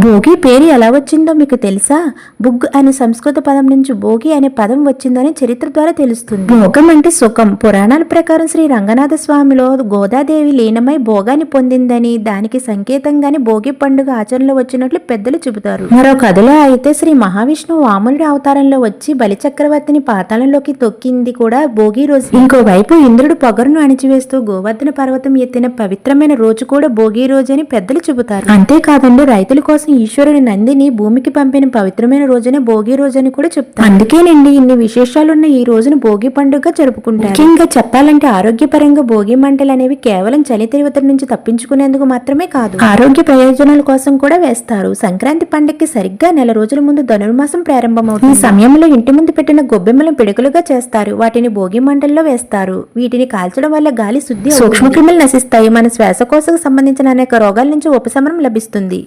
భోగి పేరు ఎలా వచ్చిందో మీకు తెలుసా? బుగ్ అనే సంస్కృత పదం నుంచి భోగి అనే పదం వచ్చిందని చరిత్ర ద్వారా తెలుస్తుంది. భోగం అంటే సుఖం. పురాణాల ప్రకారం శ్రీ రంగనాథ స్వామిలో గోదాదేవి లీనమై భోగాన్ని పొందిందని, దానికి సంకేతంగానే భోగి పండుగ ఆచరణలో వచ్చినట్లు పెద్దలు చెబుతారు. మరో కథలో అయితే శ్రీ మహావిష్ణువు వామనుడి అవతారంలో వచ్చి బలి చక్రవర్తిని పాతాళంలోకి తొక్కింది కూడా భోగి రోజు. ఇంకోవైపు ఇంద్రుడు పొగరును అణిచివేస్తూ గోవర్ధన పర్వతం ఎత్తిన పవిత్రమైన రోజు కూడా భోగి రోజు అని పెద్దలు చెబుతారు. అంతేకాదండి, రైతుల కోసం ఈశ్వరుని నందిని భూమికి పంపిన పవిత్రమైన రోజునే భోగి రోజు అని కూడా చెప్తారు. అందుకేనండి ఇన్ని విశేషాలున్న ఈ రోజును భోగి పండుగ జరుపుకుంటారు. ముఖ్యంగా చెప్పాలంటే ఆరోగ్యపరంగా భోగి మంటలు అనేవి కేవలం చలి తీవ్రత నుంచి తప్పించుకునేందుకు మాత్రమే కాదు, ఆరోగ్య ప్రయోజనాల కోసం కూడా వేస్తారు. సంక్రాంతి పండుగకి సరిగ్గా నెల రోజుల ముందు ధనుర్మాసం ప్రారంభమవుతుంది. ఈ సమయంలో ఇంటి ముందు పెట్టిన గొబ్బెమ్మలను పిడకలుగా చేస్తారు. వాటిని భోగి మంటల్లో వేస్తారు. వీటిని కాల్చడం వల్ల గాలి శుద్ధి, సూక్ష్మక్రిములు నశిస్తాయి. మన శ్వాసకోశకు సంబంధించిన అనేక రోగాల నుంచి ఉపశమనం లభిస్తుంది.